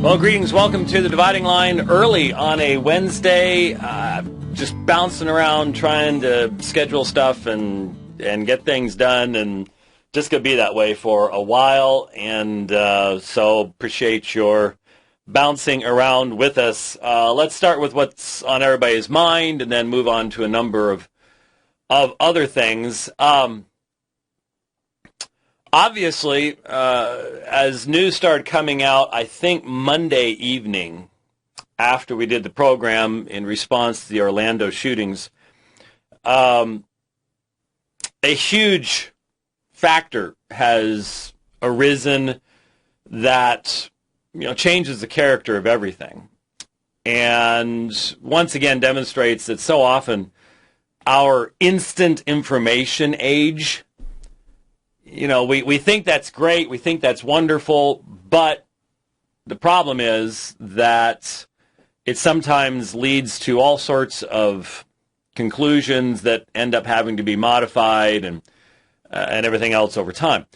Well, greetings. Welcome to the Dividing Line early on a Wednesday. Just bouncing around trying to schedule stuff and get things done, and just going to be that way for a while. And so appreciate your bouncing around with us. Let's start with what's on everybody's mind and then move on to a number of other things. Obviously, as news started coming out, I think Monday evening, after we did the program in response to the Orlando shootings, a huge factor has arisen that, changes the character of everything. And once again demonstrates that so often our instant information age, we think that's great, we think that's wonderful, but the problem is that it sometimes leads to all sorts of conclusions that end up having to be modified and everything else over time.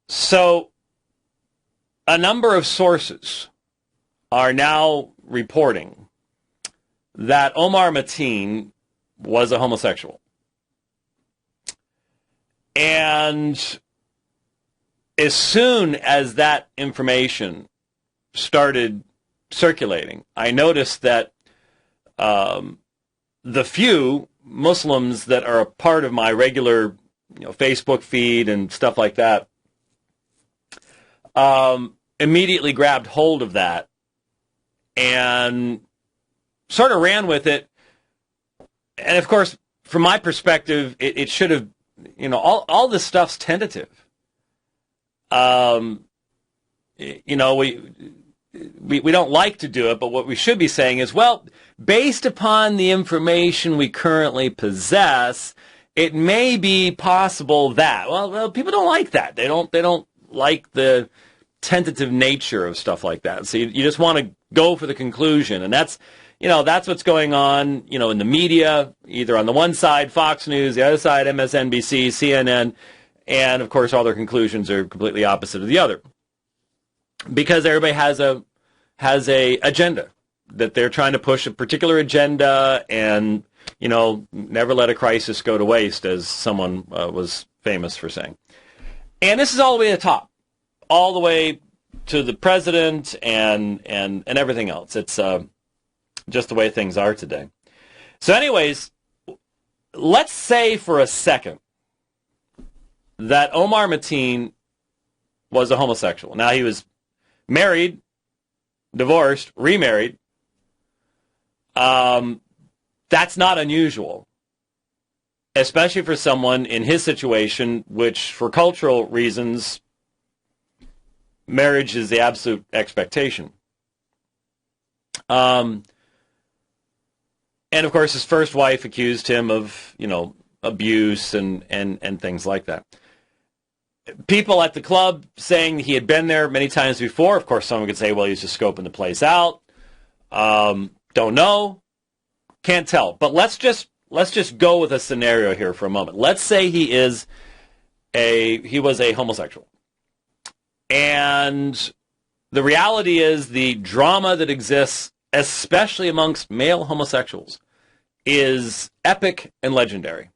So a number of sources are now reporting that Omar Mateen was a homosexual. And as soon as that information started circulating, I noticed that the few Muslims that are a part of my regular Facebook feed and stuff like that immediately grabbed hold of that and sort of ran with it. And of course, from my perspective, it should have, all this stuff's tentative. We don't like to do it, but what we should be saying is, well, based upon the information we currently possess, it may be possible that. Well, people don't like that. They don't like the tentative nature of stuff like that. So you just want to go for the conclusion, and that's what's going on, in the media, either on the one side, Fox News, the other side, MSNBC, CNN, and of course all their conclusions are completely opposite of the other. Because everybody has a agenda that they're trying to push, a particular agenda, and never let a crisis go to waste, as someone was famous for saying. And this is all the way to the top, all the way to the president and everything else. It's just the way things are today. So anyways, let's say for a second that Omar Mateen was a homosexual. Now, he was married, divorced, remarried. That's not unusual, especially for someone in his situation, which for cultural reasons, marriage is the absolute expectation. And, of course, his first wife accused him of, abuse and things like that. People at the club saying he had been there many times before. Of course, someone could say, well, he's just scoping the place out. Don't know. Can't tell. But let's just go with a scenario here for a moment. Let's say he was a homosexual. And the reality is the drama that exists, especially amongst male homosexuals, is epic and legendary.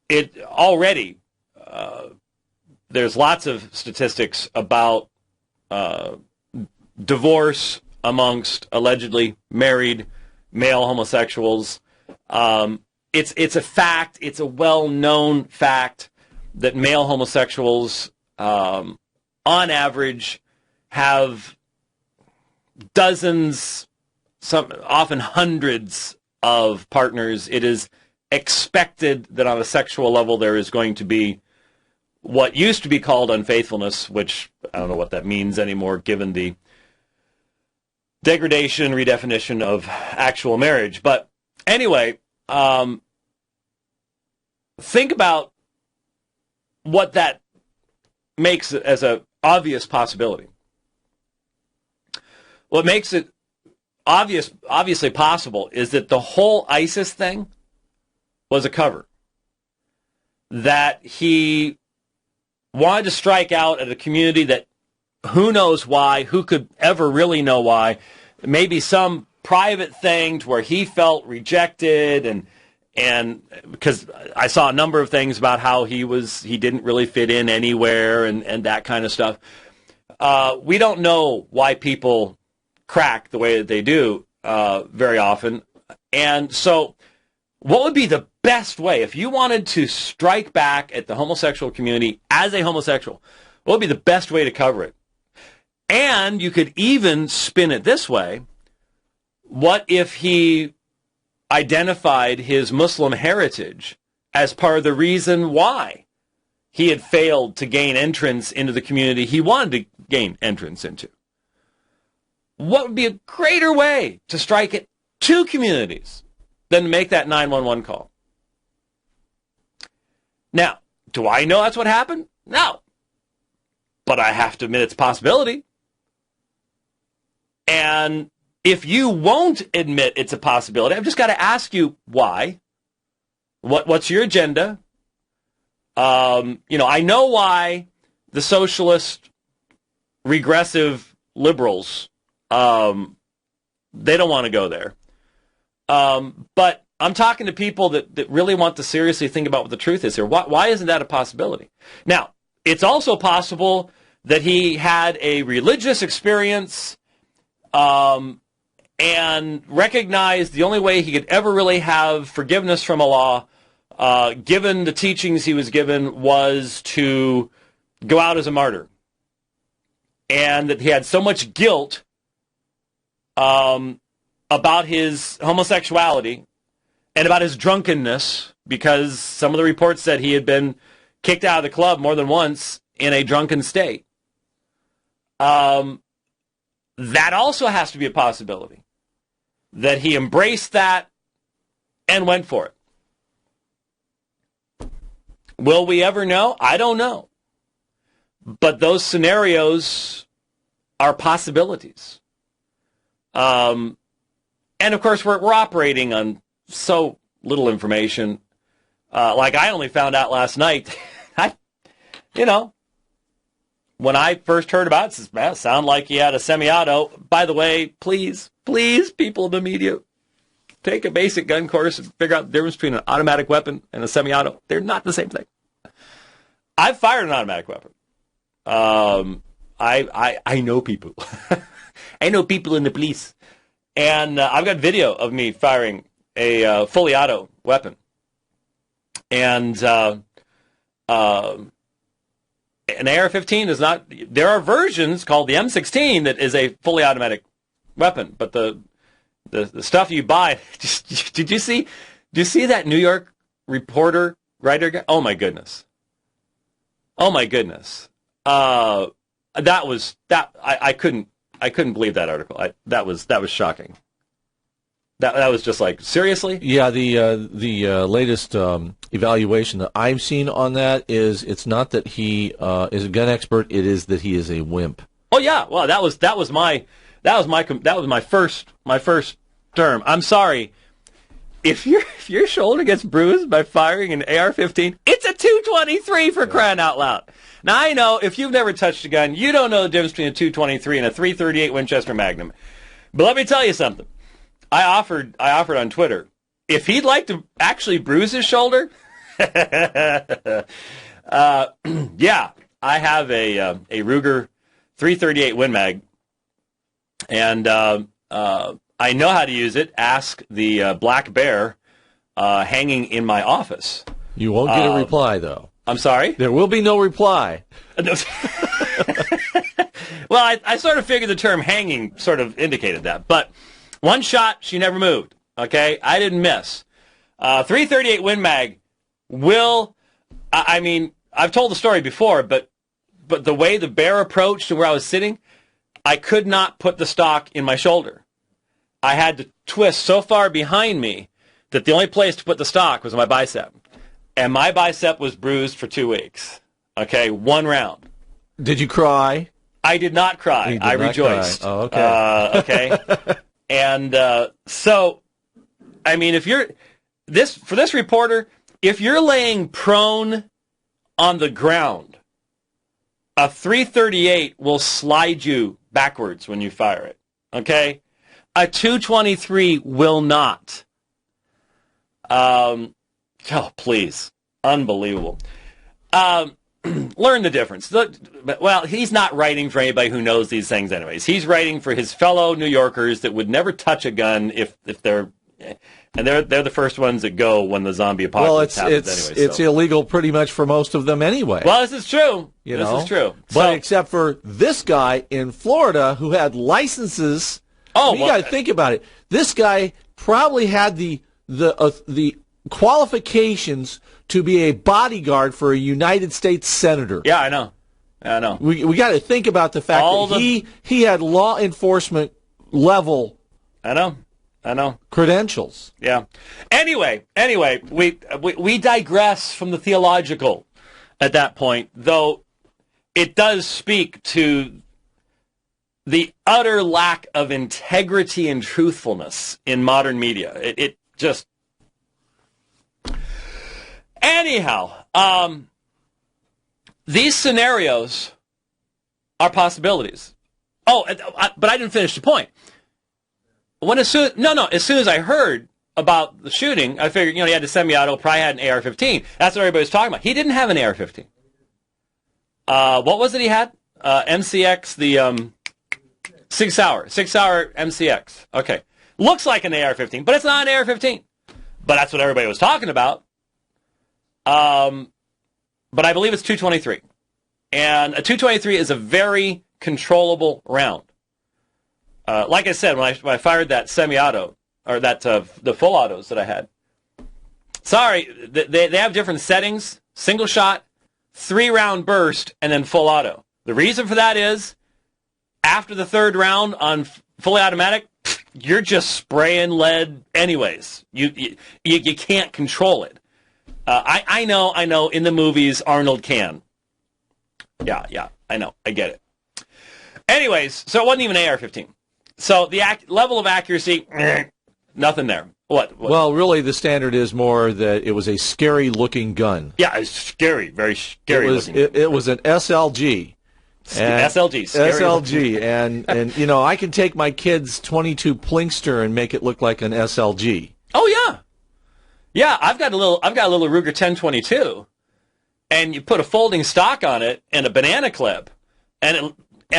It already, there's lots of statistics about divorce amongst allegedly married male homosexuals. It's a fact. It's a well-known fact that male homosexuals, on average, have dozens, some often hundreds of partners. It is expected that on a sexual level there is going to be what used to be called unfaithfulness, which I don't know what that means anymore given the degradation, redefinition of actual marriage. But anyway, think about what that makes it as an obvious possibility. What makes it obviously possible is that the whole ISIS thing was a cover. That he wanted to strike out at a community that who knows why, who could ever really know why, maybe some private thing to where he felt rejected, and because I saw a number of things about how he didn't really fit in anywhere and that kind of stuff. We don't know why people crack the way that they do very often. And so what would be the best way, if you wanted to strike back at the homosexual community as a homosexual, what would be the best way to cover it? And you could even spin it this way. What if he identified his Muslim heritage as part of the reason why he had failed to gain entrance into the community he wanted to gain entrance into? What would be a greater way to strike at two communities than to make that 911 call? Now, do I know that's what happened? No. But I have to admit it's a possibility. And if you won't admit it's a possibility, I've just got to ask you why. What's your agenda? I know why the socialist, regressive liberals, they don't want to go there. But I'm talking to people that really want to seriously think about what the truth is here. Why isn't that a possibility? Now, it's also possible that he had a religious experience and recognized the only way he could ever really have forgiveness from Allah, given the teachings he was given, was to go out as a martyr. And that he had so much guilt about his homosexuality and about his drunkenness, because some of the reports said he had been kicked out of the club more than once in a drunken state. That also has to be a possibility, that he embraced that and went for it. Will we ever know? I don't know. But those scenarios are possibilities. And of course, we're operating on so little information. Like I only found out last night. When I first heard about it, it says, sound like he had a semi-auto. By the way, please, people in the media, take a basic gun course and figure out the difference between an automatic weapon and a semi-auto. They're not the same thing. I've fired an automatic weapon. I know people. I know people in the police. And I've got video of me firing a fully auto weapon. And an AR-15 is not. There are versions called the M16 that is a fully automatic weapon, but the stuff you buy. Did you see that New York reporter writer guy? Oh my goodness. That I couldn't believe that article. That was shocking. That was just like, seriously? Yeah, the latest evaluation that I've seen on that is it's not that he is a gun expert; it is that he is a wimp. Oh yeah, well that was my first term. I'm sorry. If your shoulder gets bruised by firing an AR-15, it's a 223 for crying out loud. Now I know if you've never touched a gun, you don't know the difference between a 223 and a 338 Winchester Magnum. But let me tell you something. I offered on Twitter, if he'd like to actually bruise his shoulder, yeah, I have a Ruger 338 Win Mag, and I know how to use it. Ask the black bear hanging in my office. You won't get a reply, though. I'm sorry? There will be no reply. Well, I sort of figured the term hanging sort of indicated that, but one shot, she never moved. Okay, I didn't miss. 338 Win Mag will. I mean, I've told the story before, but the way the bear approached and where I was sitting, I could not put the stock in my shoulder. I had to twist so far behind me that the only place to put the stock was my bicep, and my bicep was bruised for 2 weeks. Okay, one round. Did you cry? I did not cry. I rejoiced. Cry. Oh, okay. Okay. And so, I mean, if you're for this reporter, if you're laying prone on the ground A .338 will slide you backwards when you fire it. Okay? A .223 will not. Oh, please. Unbelievable. Learn the difference. Well, he's not writing for anybody who knows these things anyways. He's writing for his fellow New Yorkers that would never touch a gun if they're... And they're the first ones that go when the zombie apocalypse happens anyway. It's illegal pretty much for most of them anyway. Well, this is true. This is true. But except for this guy in Florida who had licenses. Oh, you got to think about it. This guy probably had the qualifications to be a bodyguard for a United States senator. Yeah, I know. We got to think about the fact that he had law enforcement level. I know. Credentials. Yeah. Anyway, we digress from the theological at that point, though it does speak to the utter lack of integrity and truthfulness in modern media. It just... Anyhow, these scenarios are possibilities. Oh, but I didn't finish the point. As soon as I heard about the shooting, I figured, he had a semi-auto, probably had an AR-15. That's what everybody was talking about. He didn't have an AR-15. What was it he had? MCX, the 6 hour MCX. Okay. Looks like an AR-15, but it's not an AR-15. But that's what everybody was talking about. But I believe it's .223. And a .223 is a very controllable round. Like I said, when I fired that semi-auto, or that the full autos that I had, sorry, they have different settings, single shot, 3-round burst, and then full auto. The reason for that is, after the third round on fully automatic, you're just spraying lead anyways. You can't control it. I know, in the movies, Arnold can. Yeah, I know, I get it. Anyways, so it wasn't even AR-15. So the level of accuracy, nothing there. What? Well, really, the standard is more that it was a scary-looking gun. Yeah, it's scary, very scary looking. It was an SLG. SLG, and I can take my kid's .22 Plinkster and make it look like an SLG. Oh yeah, I've got a little Ruger 1022, and you put a folding stock on it and a banana clip, and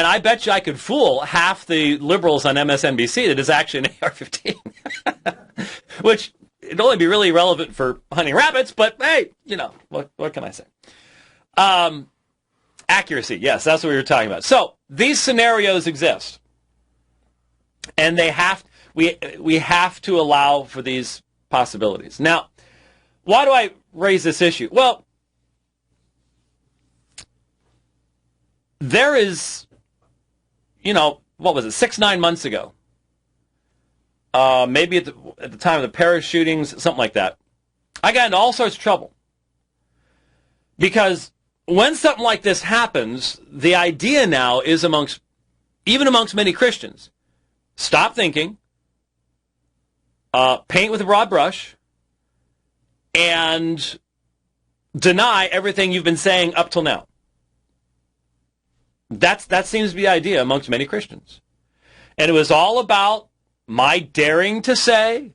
I bet you I could fool half the liberals on MSNBC that is actually an AR-15, which it'd only be really relevant for hunting rabbits. But hey, what can I say? Accuracy, yes, that's what we were talking about. So these scenarios exist, and we have to allow for these possibilities. Now, why do I raise this issue? Well, there is, what was it, 6-9 months ago, maybe at the time of the Paris shootings, something like that, I got into all sorts of trouble. Because when something like this happens, the idea now is amongst many Christians, stop thinking, paint with a broad brush, and deny everything you've been saying up till now. That seems to be the idea amongst many Christians. And it was all about my daring to say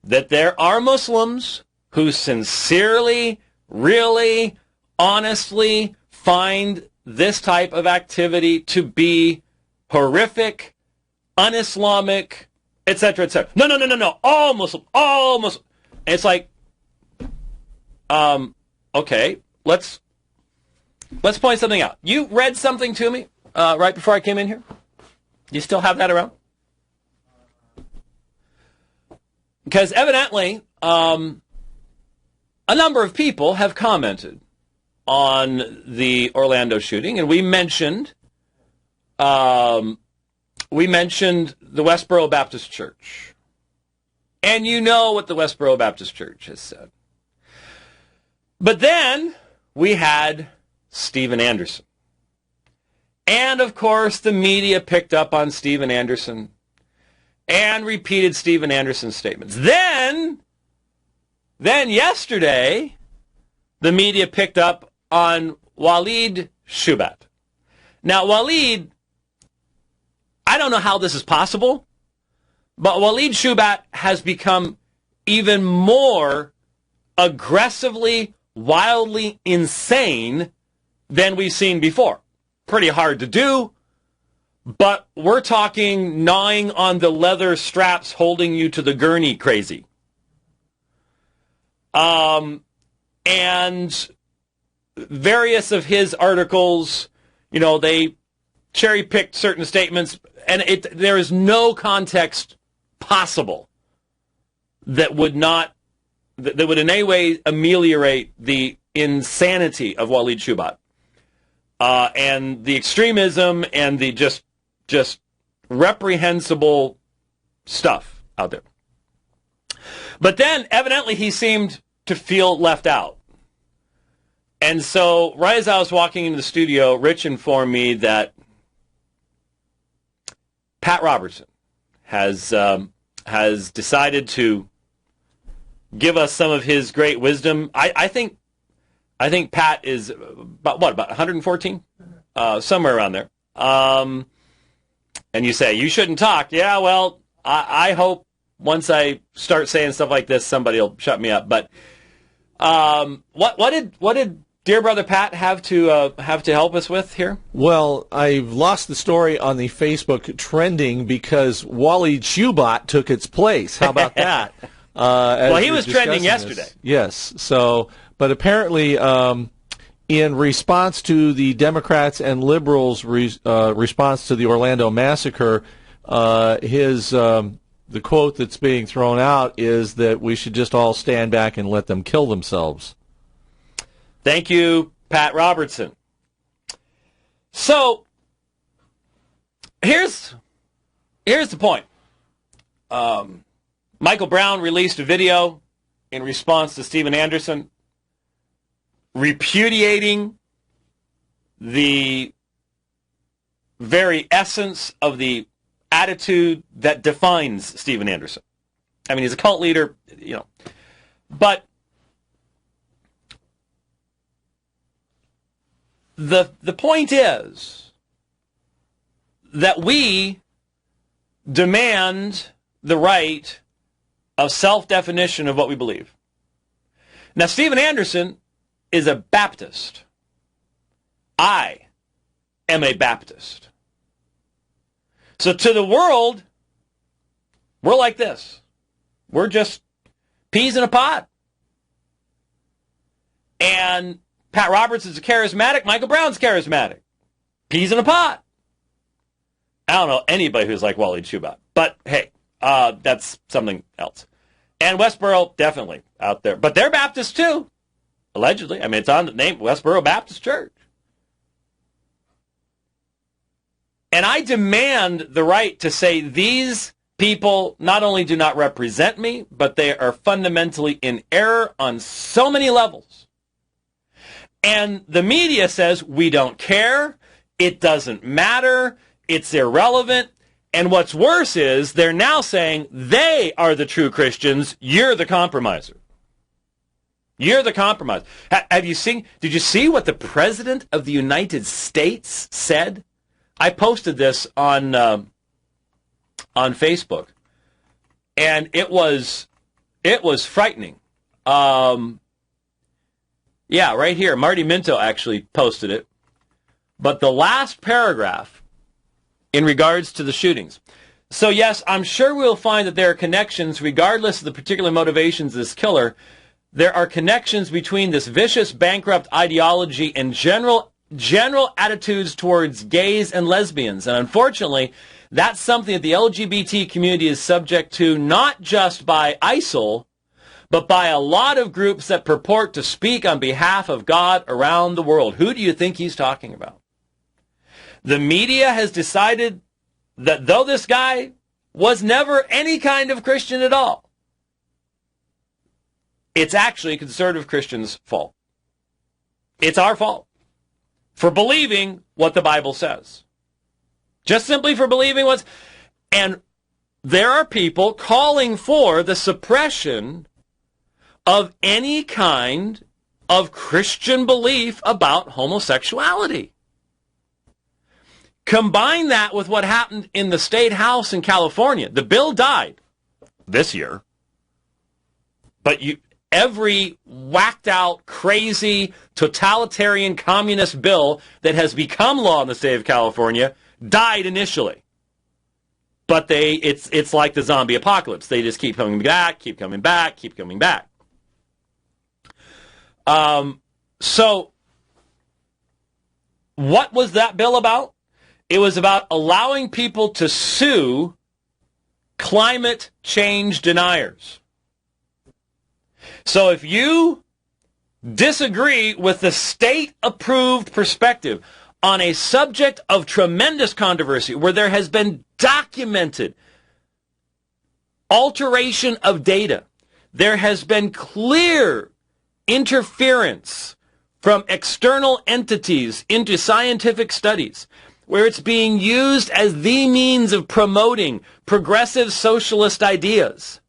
that there are Muslims who sincerely, really, honestly find this type of activity to be horrific, un-Islamic, etc., etc. No. All Muslim. And it's like, okay, let's point something out. You read something to me right before I came in here. Do you still have that around? Because evidently, a number of people have commented on the Orlando shooting, and we mentioned the Westboro Baptist Church. And you know what the Westboro Baptist Church has said. But then we had Steven Anderson. And, of course, the media picked up on Steven Anderson and repeated Steven Anderson's statements. Then yesterday, the media picked up on Walid Shubat. Now, Waleed, I don't know how this is possible, but Waleed Shoebat has become even more aggressively, wildly insane than we've seen before. Pretty hard to do, but we're talking gnawing on the leather straps holding you to the gurney crazy. And various of his articles, they cherry-picked certain statements, and there is no context possible that would in any way ameliorate the insanity of Waleed Shoebat, and the extremism and the just reprehensible stuff out there. But then, evidently, he seemed to feel left out. And so, right as I was walking into the studio, Rich informed me that Pat Robertson has decided to give us some of his great wisdom. I think Pat is about 114, somewhere around there. And you say you shouldn't talk. Yeah, well, I hope once I start saying stuff like this, somebody will shut me up. But what did dear brother Pat have to help us with here? Well, I've lost the story on the Facebook trending because Waleed Shoebat took its place. How about that? Well, he was trending yesterday. This. Yes. So, but apparently, in response to the Democrats and liberals' response to the Orlando massacre, the quote that's being thrown out is that we should just all stand back and let them kill themselves. Thank you, Pat Robertson. So, here's the point. Michael Brown released a video in response to Steven Anderson repudiating the very essence of the attitude that defines Steven Anderson. I mean, he's a cult leader, but the point is that we demand the right of self-definition of what we believe. Now, Steven Anderson is a Baptist. I am a Baptist. So to the world, we're like this. We're just peas in a pot. And Pat Roberts is a charismatic. Michael Brown's charismatic. Peas in a pot. I don't know anybody who's like Waleed Shoebat. But hey, that's something else. And Westboro, definitely out there. But they're Baptists too, allegedly. I mean, it's on the name Westboro Baptist Church. And I demand the right to say these people not only do not represent me, but they are fundamentally in error on so many levels. And the media says, we don't care, it doesn't matter, it's irrelevant. And what's worse is they're now saying they are the true Christians, you're the compromiser. You're the compromiser. Did you see what the President of the United States said? I posted this on Facebook, and it was frightening. Yeah, right here. Marty Minto actually posted it. But the last paragraph in regards to the shootings. So yes, I'm sure we'll find that there are connections, regardless of the particular motivations of this killer. There are connections between this vicious, bankrupt ideology and general attitudes towards gays and lesbians. And unfortunately, that's something that the LGBT community is subject to, not just by ISIL, but by a lot of groups that purport to speak on behalf of God around the world. Who do you think he's talking about? The media has decided that though this guy was never any kind of Christian at all, it's actually conservative Christians' fault. It's our fault for believing what the Bible says. Just simply for believing what's... And there are people calling for the suppression of any kind of Christian belief about homosexuality. Combine that with what happened in the state house in California. The bill died this year, but every whacked out, crazy, totalitarian communist bill that has become law in the state of California died initially. But it's like the zombie apocalypse. They just keep coming back, keep coming back, keep coming back. So what was that bill about? It was about allowing people to sue climate change deniers. So if you disagree with the state-approved perspective on a subject of tremendous controversy where there has been documented alteration of data, there has been clear interference from external entities into scientific studies, where it's being used as the means of promoting progressive socialist ideas.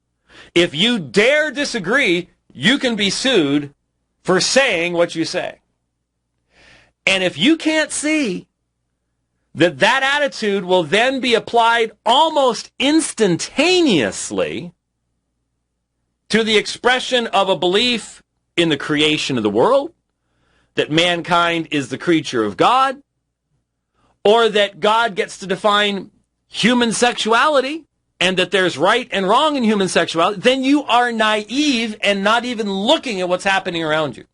If you dare disagree, you can be sued for saying what you say. And if you can't see that that attitude will then be applied almost instantaneously to the expression of a belief in the creation of the world, that mankind is the creature of God, or that God gets to define human sexuality and that there's right and wrong in human sexuality, then you are naive and not even looking at what's happening around you.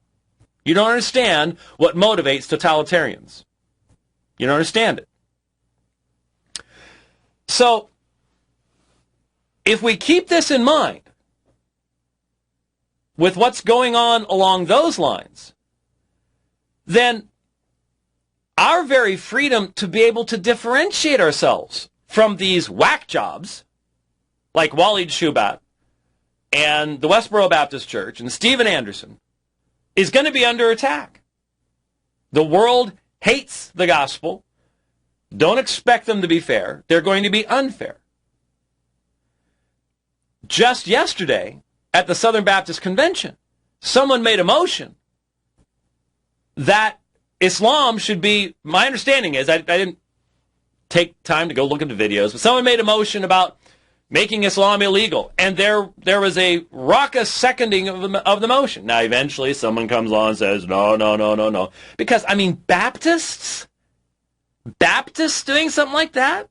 You don't understand what motivates totalitarians. You don't understand it. So, if we keep this in mind, with what's going on along those lines, then our very freedom to be able to differentiate ourselves from these whack jobs, like Waleed Shoebat and the Westboro Baptist Church and Stephen Anderson, is going to be under attack. The world hates the gospel. Don't expect them to be fair. They're going to be unfair. Just yesterday, at the Southern Baptist Convention, someone made a motion that Islam should be, my understanding is, I didn't take time to go look at the videos, but someone made a motion about making Islam illegal, and there was a raucous seconding of the motion. Now, eventually, someone comes along and says, no. Because, I mean, Baptists doing something like that?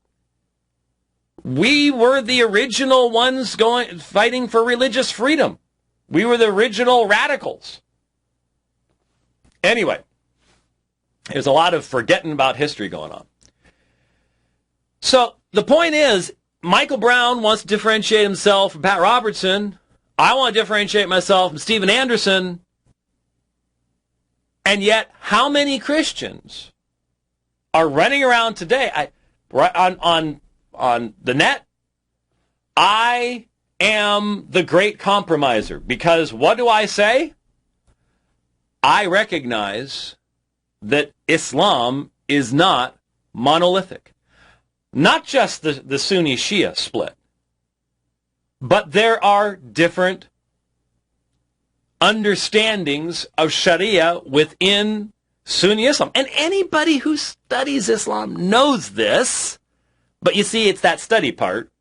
We were the original ones fighting for religious freedom. We were the original radicals. Anyway, there's a lot of forgetting about history going on. So the point is, Michael Brown wants to differentiate himself from Pat Robertson. I want to differentiate myself from Stephen Anderson. And yet, how many Christians are running around today on the net? I am the great compromiser, because what do I say? I recognize that Islam is not monolithic. Not just the Sunni Shia split, but there are different understandings of Sharia within Sunni Islam. And anybody who studies Islam knows this, but you see, it's that study part,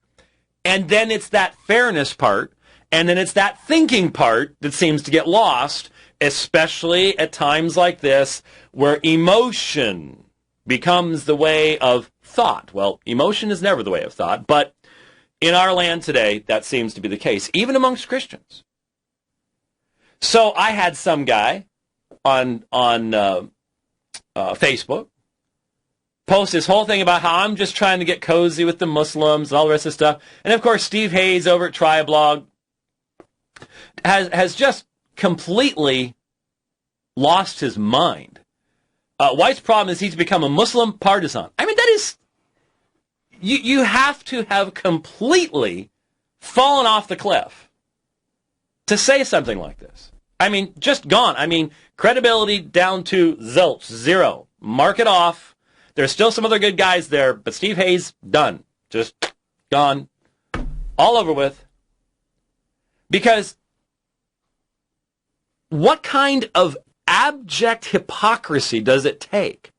and then it's that fairness part, and then it's that thinking part that seems to get lost, especially at times like this, where emotion becomes the way of thought. Well, emotion is never the way of thought, but in our land today, that seems to be the case, even amongst Christians. So I had some guy on Facebook post this whole thing about how I'm just trying to get cozy with the Muslims and all the rest of the stuff. And of course, Steve Hayes over at Triblog has just completely lost his mind. White's problem is he's become a Muslim partisan. I mean, that is, you have to have completely fallen off the cliff to say something like this. I mean, just gone. I mean, credibility down to zilch, zero. Mark it off. There's still some other good guys there, but Steve Hayes, done. Just gone. All over with. Because what kind of abject hypocrisy does it take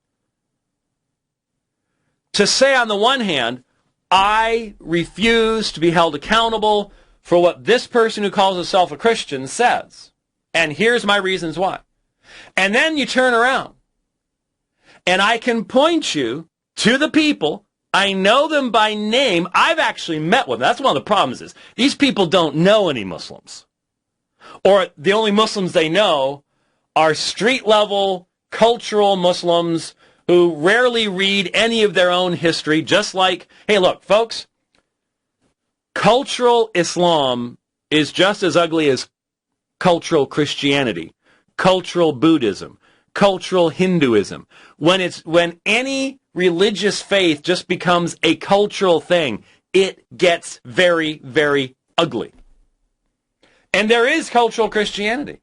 to say on the one hand, I refuse to be held accountable for what this person who calls himself a Christian says. And here's my reasons why. And then you turn around, and I can point you to the people. I know them by name. I've actually met with them. That's one of the problems is these people don't know any Muslims. Or the only Muslims they know are street-level, cultural Muslims who rarely read any of their own history, just like, hey, look, folks, cultural Islam is just as ugly as cultural Christianity, cultural Buddhism, cultural Hinduism. When any religious faith just becomes a cultural thing, it gets very, very ugly. And there is cultural Christianity.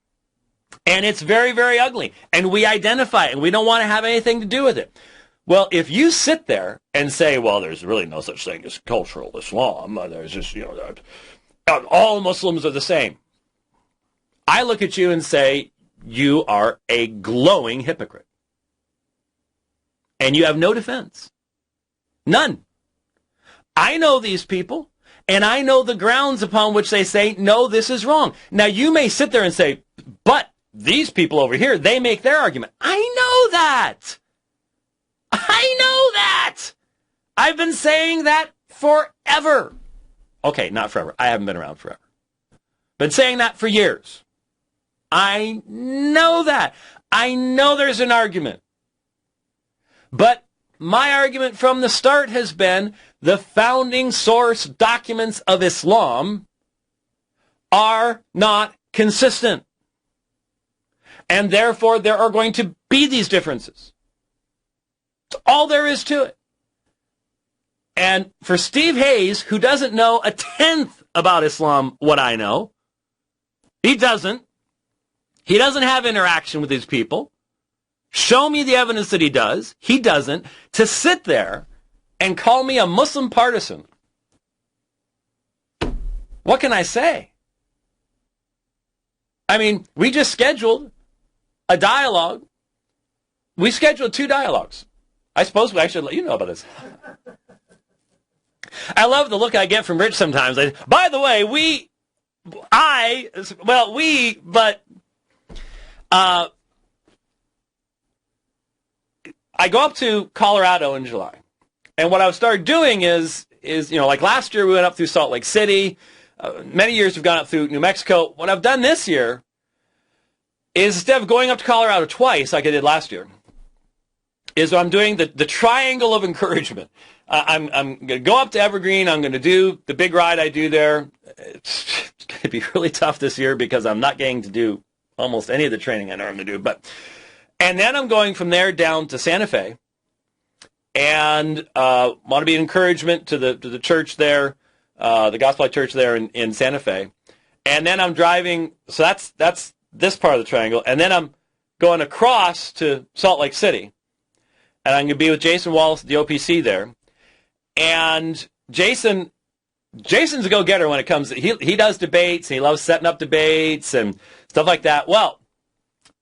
And it's very, very ugly. And we identify it, and we don't want to have anything to do with it. Well, if you sit there and say, well, there's really no such thing as cultural Islam, there's just, all Muslims are the same. I look at you and say, you are a glowing hypocrite. And you have no defense. None. I know these people, and I know the grounds upon which they say, no, this is wrong. Now, you may sit there and say, but these people over here, they make their argument. I know that. I know that. I've been saying that forever. Okay, not forever. I haven't been around forever. Been saying that for years. I know that. I know there's an argument. But my argument from the start has been the founding source documents of Islam are not consistent. And therefore, there are going to be these differences. That's all there is to it. And for Steve Hayes, who doesn't know a tenth about Islam, what I know, he doesn't. He doesn't have interaction with these people. Show me the evidence that he does. He doesn't. To sit there and call me a Muslim partisan. What can I say? I mean, we just scheduled a dialogue. We scheduled 2 dialogues. I suppose we actually let you know about this. I love the look I get from Rich sometimes. By the way, I go up to Colorado in July. And what I've started doing is like last year we went up through Salt Lake City. Many years we've gone up through New Mexico. What I've done this year is instead of going up to Colorado twice like I did last year, is I'm doing the triangle of encouragement. I'm going to go up to Evergreen. I'm going to do the big ride I do there. It's going to be really tough this year because I'm not getting to do almost any of the training I normally do. And then I'm going from there down to Santa Fe, and want to be an encouragement to the church there, the Gospel Light Church there in Santa Fe. And then I'm driving, so that's this part of the triangle, and then I'm going across to Salt Lake City, and I'm going to be with Jason Wallace at the OPC there. And Jason's a go-getter when it comes to, he does debates, and he loves setting up debates and stuff like that. Well,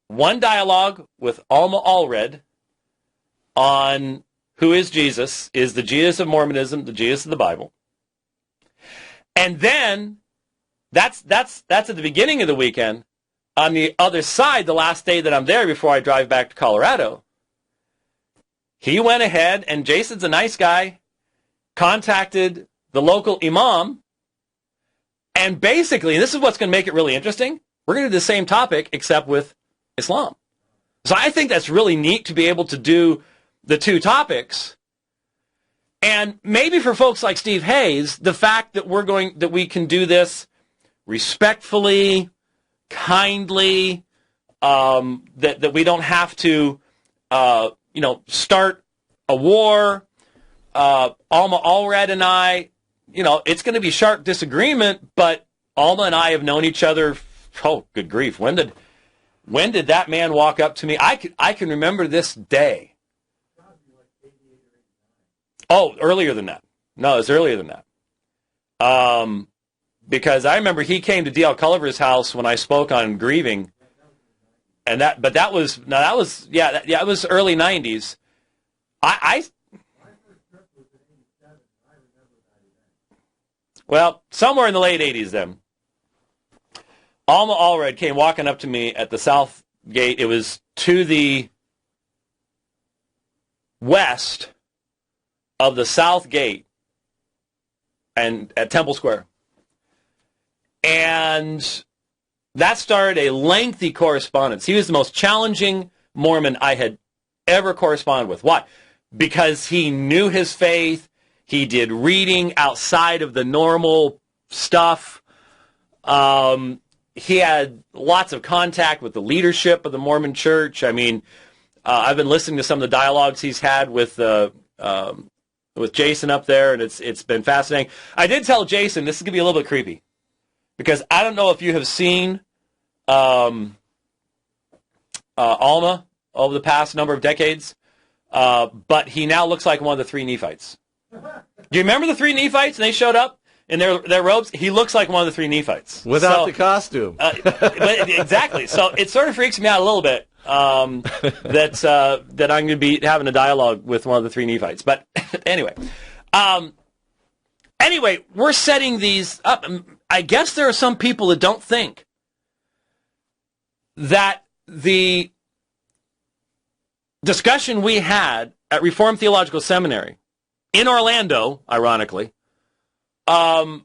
one dialogue with Alma Allred on who is Jesus, is the Jesus of Mormonism, the Jesus of the Bible. And then, that's at the beginning of the weekend. On the other side, the last day that I'm there before I drive back to Colorado, he went ahead, and Jason's a nice guy, contacted the local imam, and basically, and this is what's going to make it really interesting, we're going to do the same topic except with Islam. So I think that's really neat to be able to do the 2 topics. And maybe for folks like Steve Hayes, the fact that we can do this respectfully, kindly, that we don't have to start a war. Alma Allred and I, it's going to be sharp disagreement, but Alma and I have known each other, oh, good grief, when did that man walk up to me? I can remember this day. Oh, earlier than that. No, it was earlier than that. Because I remember he came to D.L. Culliver's house when I spoke on grieving, and that was early 90s. Well, somewhere in the late 80s then, Alma Allred came walking up to me at the south gate. It was to the west of the south gate and at Temple Square. And that started a lengthy correspondence. He was the most challenging Mormon I had ever corresponded with. Why? Because he knew his faith. He did reading outside of the normal stuff. He had lots of contact with the leadership of the Mormon Church. I mean, I've been listening to some of the dialogues he's had with Jason up there, and it's been fascinating. I did tell Jason, this is going to be a little bit creepy, because I don't know if you have seen Alma over the past number of decades, but he now looks like one of the three Nephites. Do you remember the three Nephites? And they showed up in their robes. He looks like one of the three Nephites. Without the costume. Exactly. So it sort of freaks me out a little bit that I'm going to be having a dialogue with one of the three Nephites. But anyway. Anyway, we're setting these up. I guess there are some people that don't think that the discussion we had at Reformed Theological Seminary in Orlando, ironically, with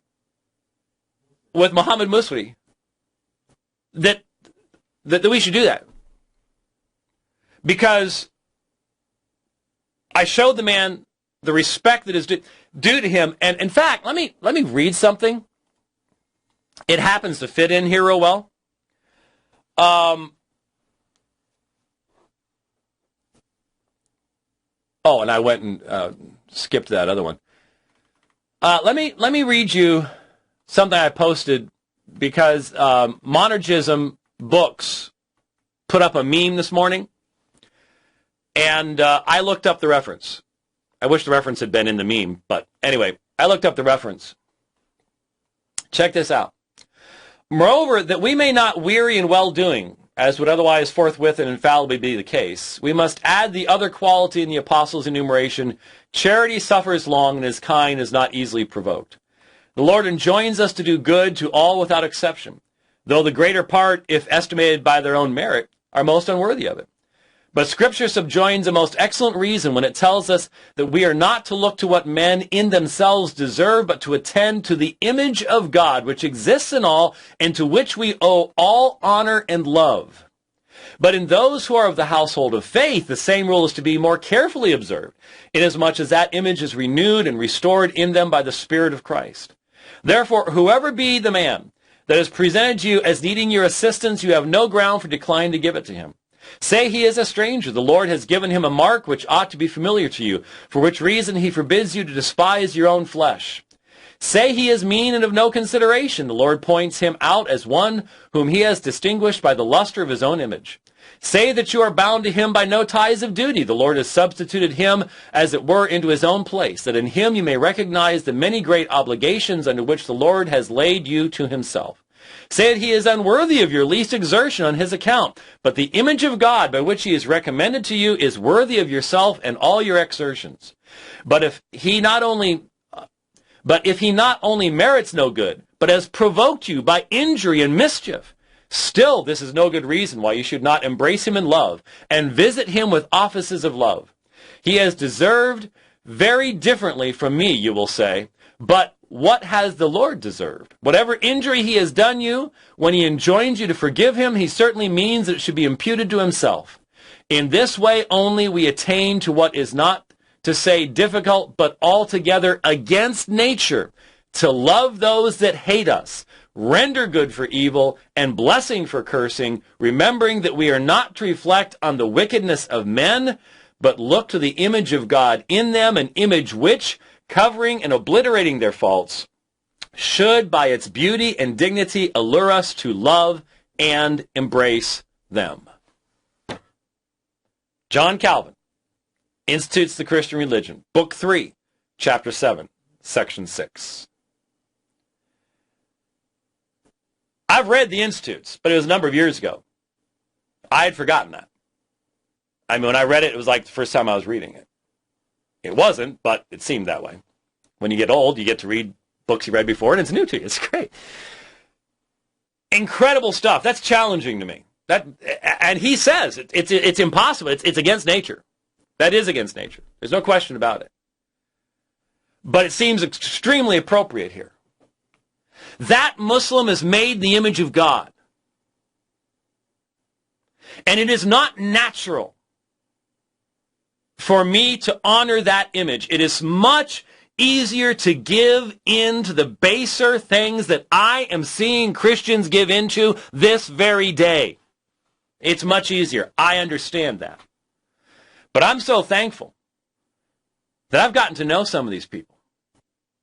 Muhammad Musri, that we should do that. Because I showed the man the respect that is due to him. And in fact, let me read something. It happens to fit in here real well. Oh, and I went and skipped that other one. Let me read you something I posted, because Monergism Books put up a meme this morning, and I looked up the reference. I wish the reference had been in the meme, but anyway, I looked up the reference. Check this out. Moreover, that we may not weary in well-doing, as would otherwise forthwith and infallibly be the case, we must add the other quality in the apostles' enumeration: charity suffers long and is kind, is not easily provoked. The Lord enjoins us to do good to all without exception, though the greater part, if estimated by their own merit, are most unworthy of it. But Scripture subjoins a most excellent reason when it tells us that we are not to look to what men in themselves deserve, but to attend to the image of God which exists in all, and to which we owe all honor and love. But in those who are of the household of faith, the same rule is to be more carefully observed, inasmuch as that image is renewed and restored in them by the Spirit of Christ. Therefore, whoever be the man that has presented to you as needing your assistance, you have no ground for declining to give it to him. Say he is a stranger. The Lord has given him a mark which ought to be familiar to you, for which reason he forbids you to despise your own flesh. Say he is mean and of no consideration. The Lord points him out as one whom he has distinguished by the luster of his own image. Say that you are bound to him by no ties of duty. The Lord has substituted him, as it were, into his own place, that in him you may recognize the many great obligations under which the Lord has laid you to himself. Say that he is unworthy of your least exertion on his account, but the image of God by which he is recommended to you is worthy of yourself and all your exertions. But if he not only merits no good, but has provoked you by injury and mischief, still this is no good reason why you should not embrace him in love and visit him with offices of love. He has deserved very differently from me, you will say, but what has the Lord deserved? Whatever injury he has done you, when he enjoins you to forgive him, he certainly means that it should be imputed to himself. In this way only we attain to what is not to say difficult, but altogether against nature, to love those that hate us, render good for evil, and blessing for cursing, remembering that we are not to reflect on the wickedness of men, but look to the image of God in them, an image which, covering and obliterating their faults, should by its beauty and dignity allure us to love and embrace them. John Calvin, Institutes of the Christian Religion, Book 3, Chapter 7, Section 6. I've read the Institutes, but it was a number of years ago. I had forgotten that. I mean, when I read it, it was like the first time I was reading it. It wasn't, but it seemed that way. When you get old, you get to read books you read before, and it's new to you. It's great. Incredible stuff. That's challenging to me. And he says it's impossible. It's against nature. That is against nature. There's no question about it. But it seems extremely appropriate here. That Muslim is made in the image of God. And it is not natural for me to honor that image. It is much easier to give in to the baser things that I am seeing Christians give into this very day. It's much easier. I understand that. But I'm so thankful that I've gotten to know some of these people.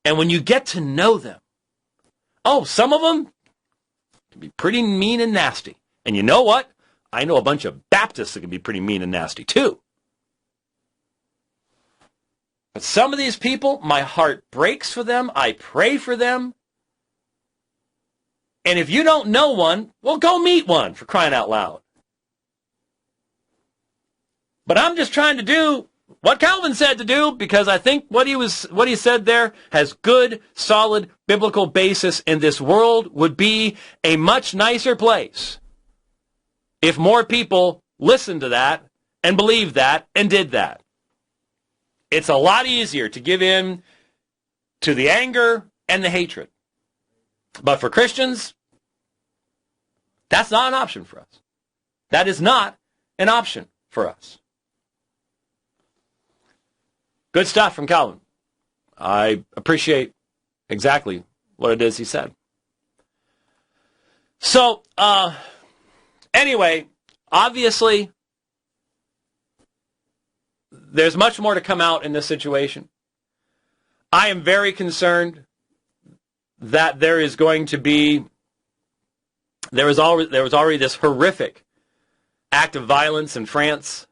And when you get to know them, some of them can be pretty mean and nasty. And you know what? I know a bunch of Baptists that can be pretty mean and nasty too. But some of these people, my heart breaks for them. I pray for them. And if you don't know one, well, go meet one, for crying out loud. But I'm just trying to do what Calvin said to do, because I think what he said there has good, solid biblical basis, and this world would be a much nicer place if more people listened to that and believed that and did that. It's a lot easier to give in to the anger and the hatred. But for Christians, that's not an option for us. That is not an option for us. Good stuff from Calvin. I appreciate exactly what it is he said. So, anyway, obviously, there's much more to come out in this situation. I am very concerned that there was already this horrific act of violence in France.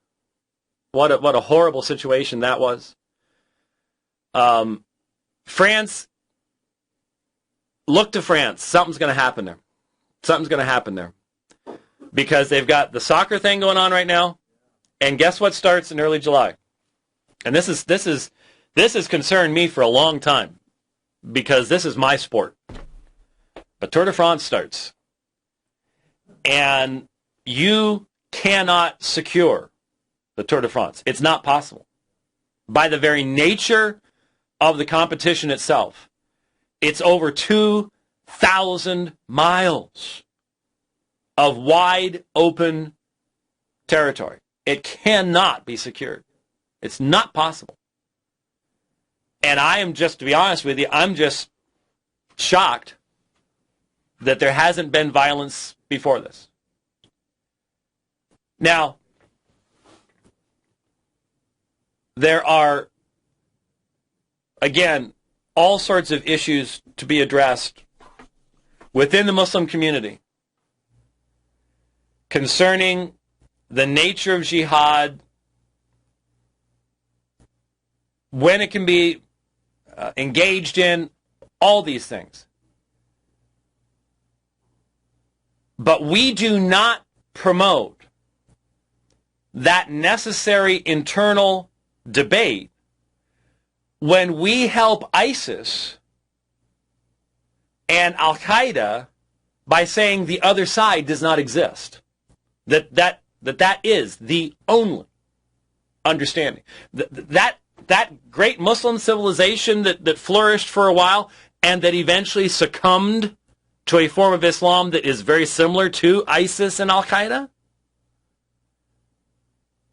What a horrible situation that was. France, look to France. Something's going to happen there. Something's going to happen there. Because they've got the soccer thing going on right now. And guess what starts in early July? And this has concerned me for a long time, because this is my sport. But Tour de France starts. And you cannot secure the Tour de France. It's not possible. By the very nature of the competition itself, it's over 2,000 miles of wide open territory. It cannot be secured. It's not possible. And I am just, to be honest with you, I'm just shocked that there hasn't been violence before this. Now, there are, again, all sorts of issues to be addressed within the Muslim community concerning the nature of jihad, when it can be engaged in, all these things. But we do not promote that necessary internal debate when we help ISIS and Al-Qaeda by saying the other side does not exist. That is the only understanding. That great Muslim civilization that flourished for a while and that eventually succumbed to a form of Islam that is very similar to ISIS and Al-Qaeda,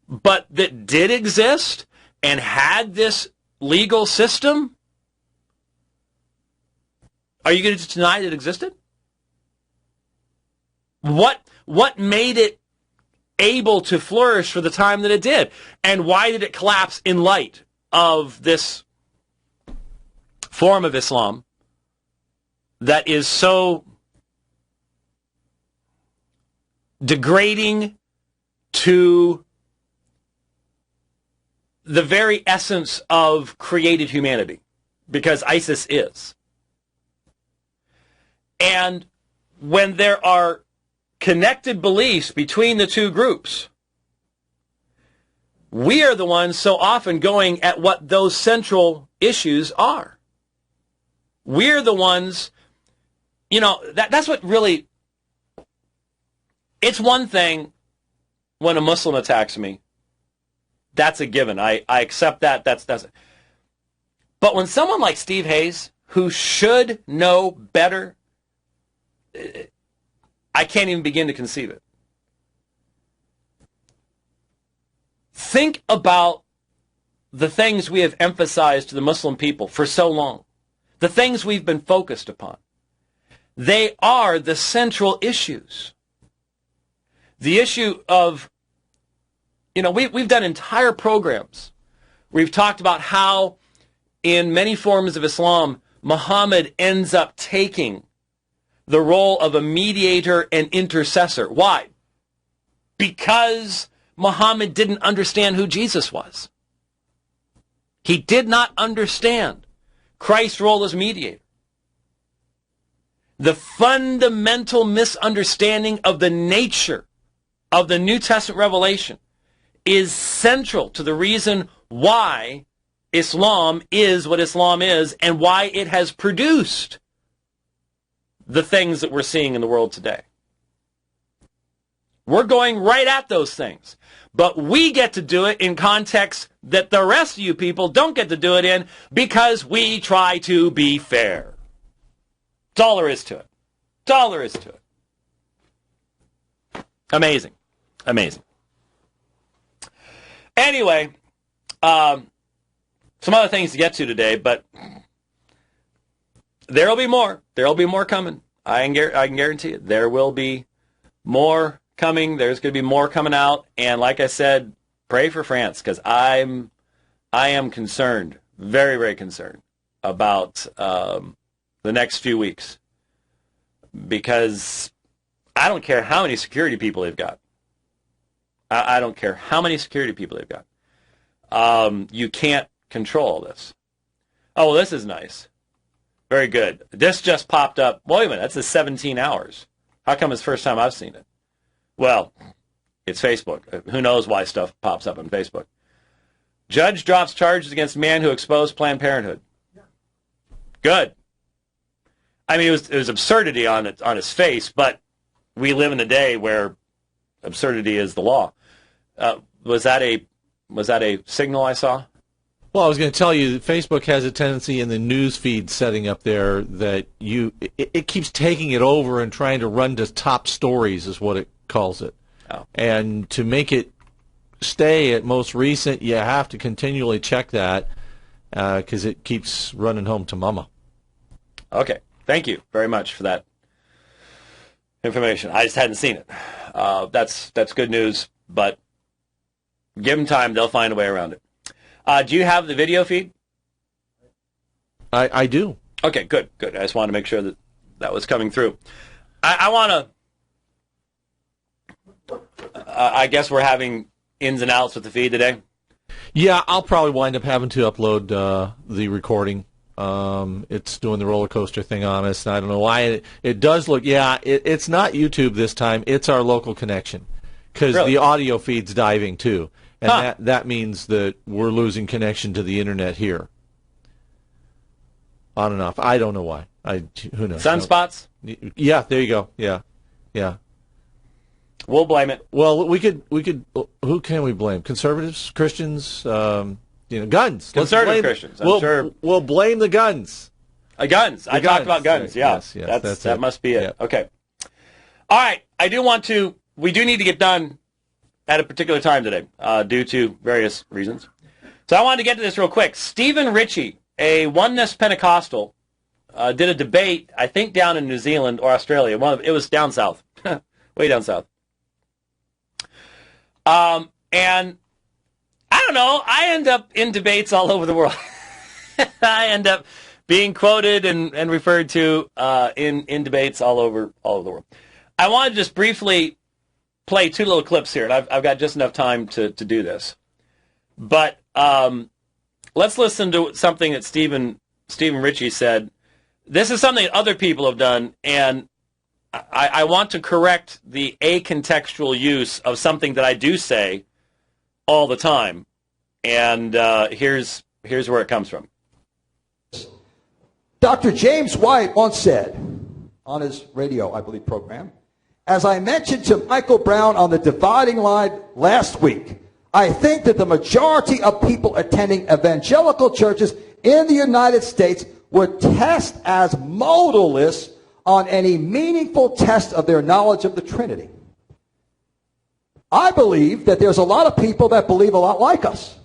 but that did exist and had this legal system, are you going to deny that it existed? What made it able to flourish for the time that it did? And why did it collapse in light of this form of Islam that is so degrading to the very essence of created humanity? Because ISIS is. And when there are connected beliefs between the two groups, we are the ones so often going at what those central issues are. We're the ones, that's what really, it's one thing when a Muslim attacks me. That's a given. I accept that. That's But when someone like Steve Hayes, who should know better, I can't even begin to conceive it. Think about the things we have emphasized to the Muslim people for so long, the things we've been focused upon. They are the central issues. The issue of, we've done entire programs. We've talked about how in many forms of Islam, Muhammad ends up taking the role of a mediator and intercessor. Why? Because Muhammad didn't understand who Jesus was. He did not understand Christ's role as mediator. The fundamental misunderstanding of the nature of the New Testament revelation is central to the reason why Islam is what Islam is and why it has produced the things that we're seeing in the world today. We're going right at those things. But we get to do it in contexts that the rest of you people don't get to do it in because we try to be fair. That's all there is to it. That's all there is to it. Amazing. Amazing. Anyway, some other things to get to today, but there will be more. There will be more coming. I can guarantee it. There will be more coming. There's going to be more coming out. And like I said, pray for France because I am concerned, very, very concerned about the next few weeks because I don't care how many security people they've got. I don't care how many security people they've got. You can't control all this. Oh, well, this is nice. Very good. This just popped up. Wait a minute, that's the 17 hours. How come it's the first time I've seen it? Well, it's Facebook. Who knows why stuff pops up on Facebook. Judge drops charges against man who exposed Planned Parenthood. Good. I mean, it was absurdity on its face, but we live in a day where absurdity is the law. Was that a signal I saw? Well, I was going to tell you that Facebook has a tendency in the news feed setting up there that it keeps taking it over and trying to run to top stories is what it calls it. Oh. And to make it stay at most recent, you have to continually check that because it keeps running home to mama. Okay. Thank you very much for that information. I just hadn't seen it. That's good news, but give them time. They'll find a way around it. Do you have the video feed? I do. Okay, good. I just wanted to make sure that was coming through. I want to... I guess we're having ins and outs with the feed today? Yeah, I'll probably wind up having to upload the recording. It's doing the roller coaster thing on us. I don't know why. It does look... Yeah, it's not YouTube this time. It's our local connection because the audio feed's diving too. And that means that we're losing connection to the internet here. On and off. I don't know why. Who knows? Sunspots? Yeah, there you go. Yeah. We'll blame it. Well, we could. Who can we blame? Conservatives, Christians, guns. Conservative Christians. We'll blame the guns. Guns. I talked about guns. Yeah. Yes, that must be it. Yep. Okay. All right. We do need to get done at a particular time today due to various reasons. So I wanted to get to this real quick. Stephen Ritchie, a Oneness Pentecostal, did a debate, I think down in New Zealand or Australia. It was down south, way down south. And I don't know, I end up in debates all over the world. I end up being quoted and referred to in debates all over the world. I want to just briefly play two little clips here, and I've got just enough time to do this. But let's listen to something that Stephen Ritchie said. This is something that other people have done, and I want to correct the acontextual use of something that I do say all the time. And here's where it comes from. Dr. James White once said on his radio, I believe, program, as I mentioned to Michael Brown on the Dividing Line last week, I think that the majority of people attending evangelical churches in the United States would test as modalists on any meaningful test of their knowledge of the Trinity. I believe that there's a lot of people that believe a lot like us.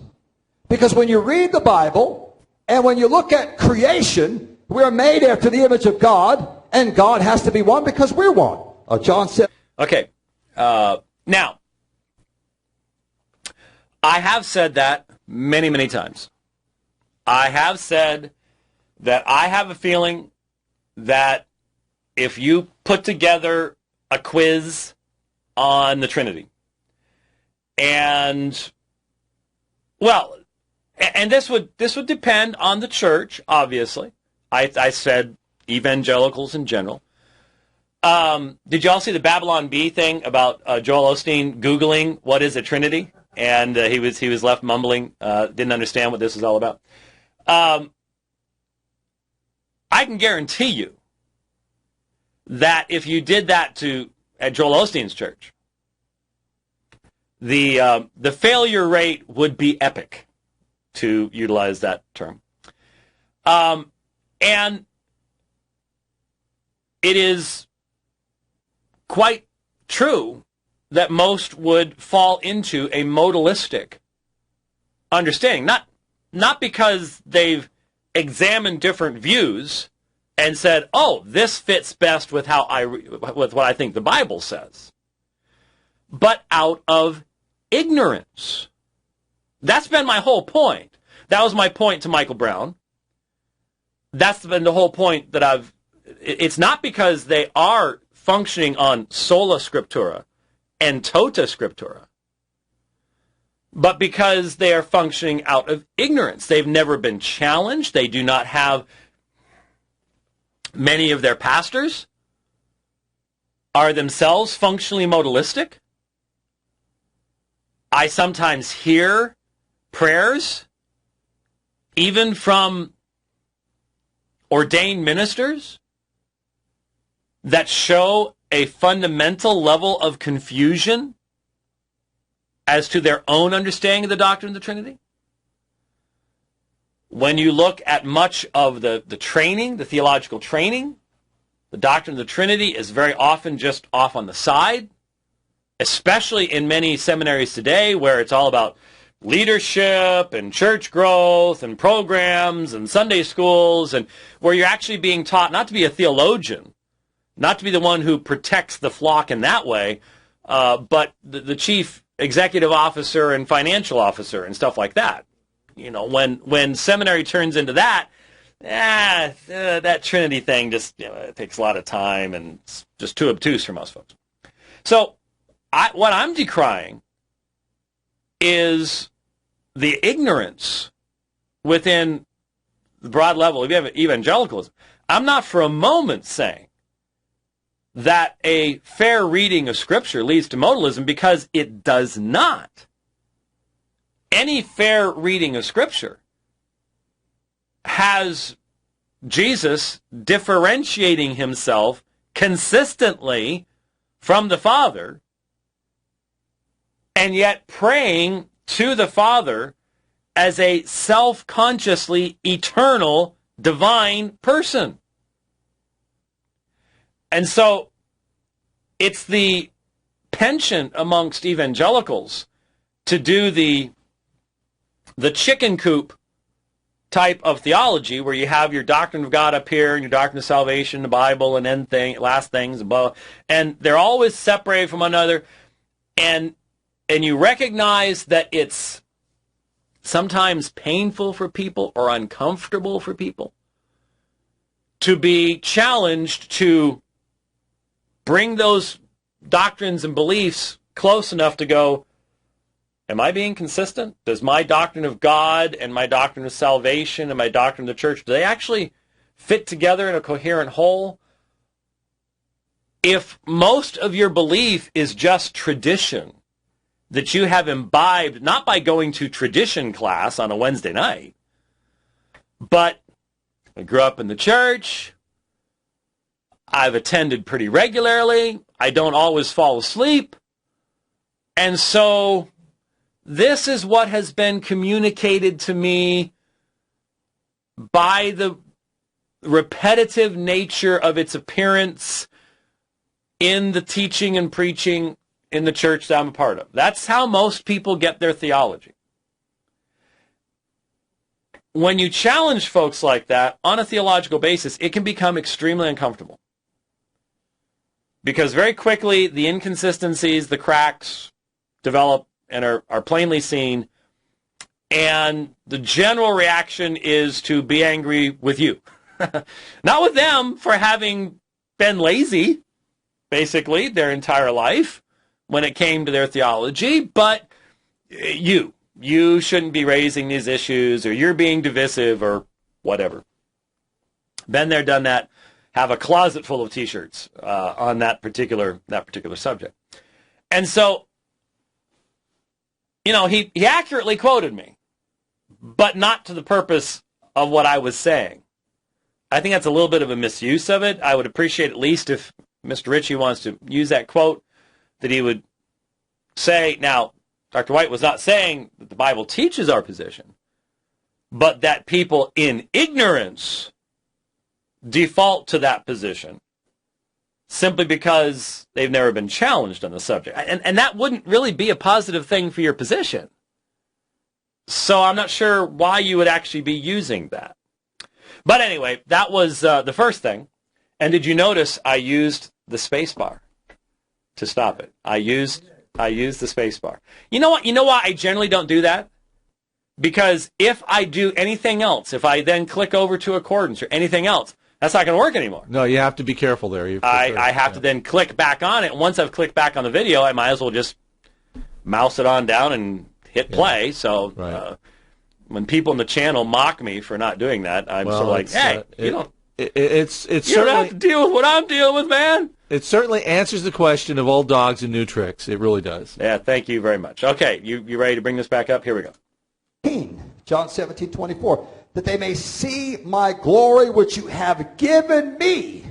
Because when you read the Bible, and when you look at creation, we're made after the image of God, and God has to be one because we're one. John said. Okay. Now, I have said that many, many times. I have said that I have a feeling that if you put together a quiz on the Trinity, and, well, and this would depend on the church, obviously. I said evangelicals in general. Did you all see the Babylon Bee thing about Joel Osteen Googling what is a Trinity? And he was left mumbling, didn't understand what this was all about. I can guarantee you that if you did that at Joel Osteen's church, the failure rate would be epic, to utilize that term. And it is quite true that most would fall into a modalistic understanding, not because they've examined different views and said, "Oh, this fits best with with what I think the Bible says," but out of ignorance. That's been my whole point. That was my point to Michael Brown. That's been the whole point that it's not because they are functioning on sola scriptura and tota scriptura, but because they are functioning out of ignorance. They've never been challenged. They do not have, many of their pastors are themselves functionally modalistic. I sometimes hear prayers, even from ordained ministers, that show a fundamental level of confusion as to their own understanding of the doctrine of the Trinity. When you look at much of the training, the theological training, the doctrine of the Trinity is very often just off on the side, especially in many seminaries today where it's all about leadership and church growth and programs and Sunday schools, and where you're actually being taught not to be a theologian, not to be the one who protects the flock in that way, but the chief executive officer and financial officer and stuff like that. You know, when seminary turns into that, that Trinity thing just it takes a lot of time and it's just too obtuse for most folks. So what I'm decrying is the ignorance within the broad level of evangelicalism. I'm not for a moment saying that a fair reading of Scripture leads to modalism, because it does not. Any fair reading of Scripture has Jesus differentiating himself consistently from the Father, and yet praying to the Father as a self-consciously eternal divine person. And so it's the penchant amongst evangelicals to do the chicken coop type of theology, where you have your doctrine of God up here and your doctrine of salvation, the Bible, and last things above, and they're always separated from one another, and you recognize that it's sometimes painful for people or uncomfortable for people to be challenged to bring those doctrines and beliefs close enough to go, am I being consistent? Does my doctrine of God and my doctrine of salvation and my doctrine of the church, do they actually fit together in a coherent whole? If most of your belief is just tradition that you have imbibed, not by going to tradition class on a Wednesday night, but I grew up in the church. I've attended pretty regularly. I don't always fall asleep. And so this is what has been communicated to me by the repetitive nature of its appearance in the teaching and preaching in the church that I'm a part of. That's how most people get their theology. When you challenge folks like that on a theological basis, it can become extremely uncomfortable. Because very quickly, the inconsistencies, the cracks develop and are plainly seen. And the general reaction is to be angry with you. Not with them for having been lazy, basically, their entire life when it came to their theology, but you shouldn't be raising these issues, or you're being divisive, or whatever. Been there, done that. Have a closet full of T-shirts on that particular subject. And so, he accurately quoted me, but not to the purpose of what I was saying. I think that's a little bit of a misuse of it. I would appreciate at least if Mr. Ritchie wants to use that quote, that he would say, now, Dr. White was not saying that the Bible teaches our position, but that people in ignorance default to that position simply because they've never been challenged on the subject. And that wouldn't really be a positive thing for your position. So I'm not sure why you would actually be using that. But anyway, that was the first thing. And did you notice I used the space bar to stop it? I used the space bar. You know what? You know why I generally don't do that? Because if I do anything else, if I then click over to accordance or anything else, that's not going to work anymore. No, you have to be careful there. I have to then click back on it. Once I've clicked back on the video, I might as well just mouse it on down and hit play. Yeah. So right. When people in the channel mock me for not doing that, I'm sort of like, hey, you don't have to deal with what I'm dealing with, man. It certainly answers the question of old dogs and new tricks. It really does. Yeah, thank you very much. Okay, you ready to bring this back up? Here we go. John 17:24, that they may see my glory which you have given me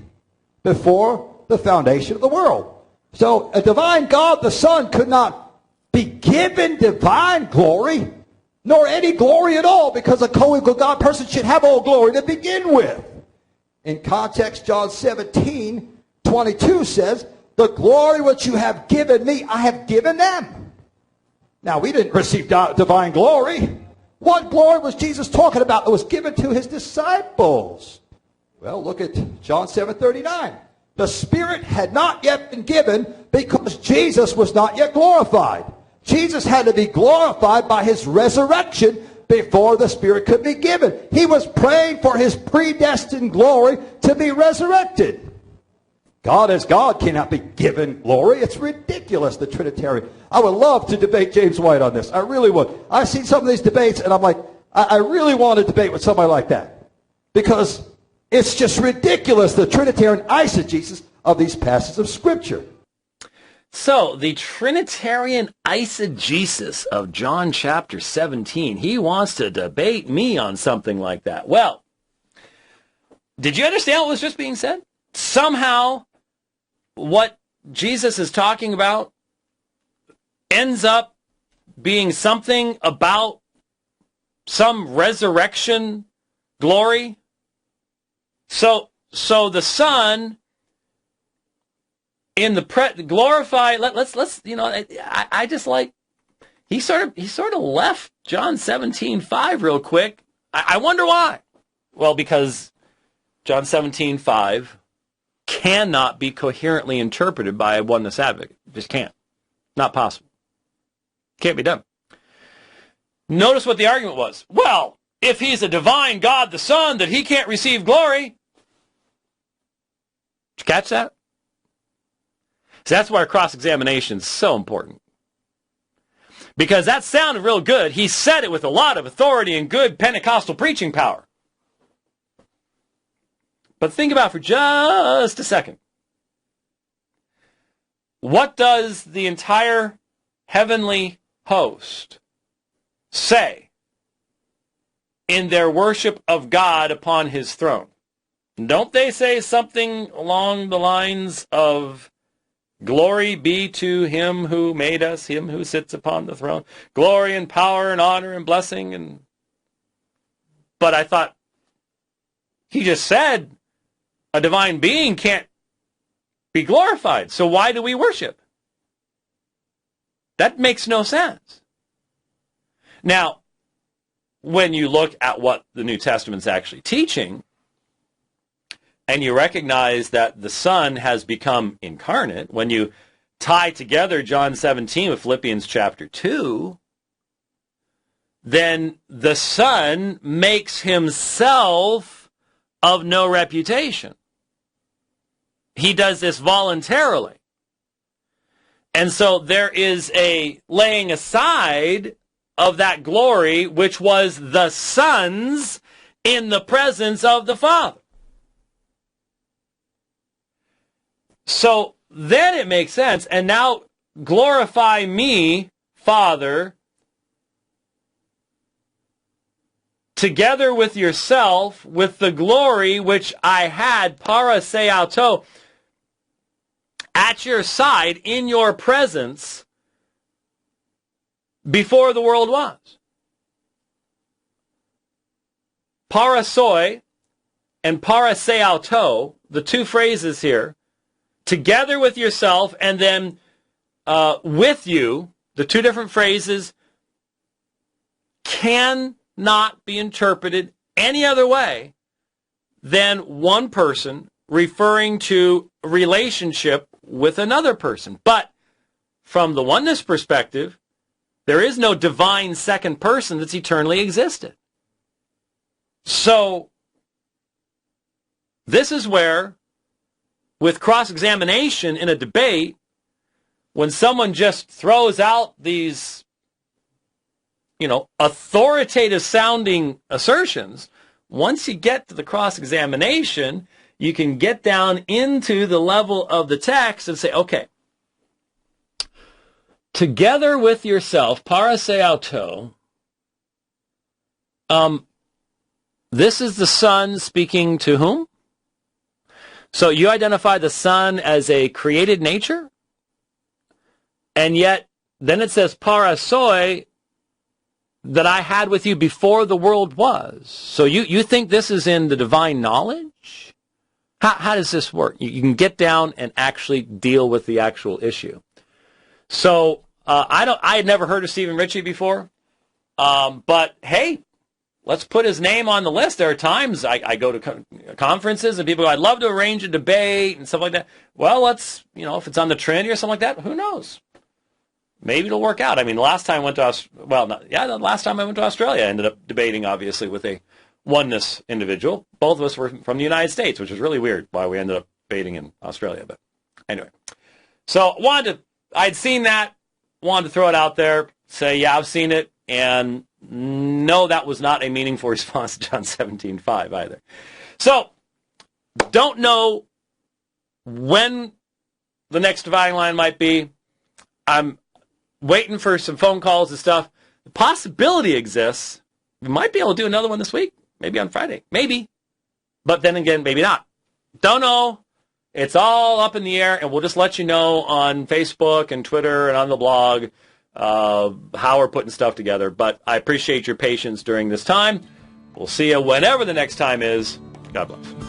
before the foundation of the world. So a divine God, the Son, could not be given divine glory, nor any glory at all, because a co-equal God person should have all glory to begin with. In context, John 17:22 says, the glory which you have given me, I have given them. Now, we didn't receive divine glory. What glory was Jesus talking about that was given to his disciples? Well, look at John 7:39. The Spirit had not yet been given because Jesus was not yet glorified. Jesus had to be glorified by his resurrection before the Spirit could be given. He was praying for his predestined glory to be resurrected. God as God cannot be given glory. It's ridiculous, the Trinitarian. I would love to debate James White on this. I really would. I've seen some of these debates, and I'm like, I really want to debate with somebody like that. Because it's just ridiculous, the Trinitarian eisegesis of these passages of Scripture. So, the Trinitarian eisegesis of John chapter 17. He wants to debate me on something like that. Well, did you understand what was just being said? Somehow, what Jesus is talking about ends up being something about some resurrection glory. So the Son in the glorified. Let's I just like he sort of left John 17:5 real quick. I wonder why. Well, because John 17:5 cannot be coherently interpreted by a oneness advocate. Just can't. Not possible. Can't be done. Notice what the argument was. Well, if he's a divine God, the Son, that he can't receive glory. Did you catch that? So that's why cross-examination is so important. Because that sounded real good. He said it with a lot of authority and good Pentecostal preaching power. But think about it for just a second. What does the entire heavenly host say in their worship of God upon his throne. Don't they say something along the lines of, glory be to him who made us, him who sits upon the throne. Glory and power and honor and blessing. But I thought, he just said a divine being can't be glorified. So why do we worship? That makes no sense. Now, when you look at what the New Testament's actually teaching, and you recognize that the Son has become incarnate, when you tie together John 17 with Philippians chapter 2, then the Son makes himself of no reputation. He does this voluntarily. And so there is a laying aside of that glory which was the Son's in the presence of the Father. So then it makes sense. And now glorify me, Father, together with yourself, with the glory which I had, paraseauto, at your side, in your presence, before the world was. Parasoi and paraseauto, the two phrases here, together with yourself, and then with you, the two different phrases, cannot be interpreted any other way than one person referring to a relationship with another person. But from the oneness perspective, there is no divine second person that's eternally existed. So this is where, with cross-examination in a debate, when someone just throws out these, authoritative sounding assertions, once you get to the cross-examination, you can get down into the level of the text and say, okay, together with yourself, paraseauto, this is the Son speaking to whom? So you identify the Son as a created nature, and yet then it says parasoi, that I had with you before the world was. So you think this is in the divine knowledge? How does this work? You can get down and actually deal with the actual issue. So I had never heard of Stephen Ritchie before, but hey, let's put his name on the list. There are times I go to conferences and people go, I'd love to arrange a debate and stuff like that. Well, let's, if it's on the Trinity or something like that, who knows? Maybe it'll work out. I mean, the last time I went to Australia, I ended up debating, obviously, with a oneness individual. Both of us were from the United States, which is really weird why we ended up debating in Australia. But anyway, so I'd seen that, wanted to throw it out there, say, yeah, I've seen it, and no, that was not a meaningful response to John 17:5 either. So, don't know when the next dividing line might be. I'm waiting for some phone calls and stuff. The possibility exists. We might be able to do another one this week. Maybe on Friday. Maybe. But then again, maybe not. Don't know. It's all up in the air, and we'll just let you know on Facebook and Twitter and on the blog how we're putting stuff together. But I appreciate your patience during this time. We'll see you whenever the next time is. God bless.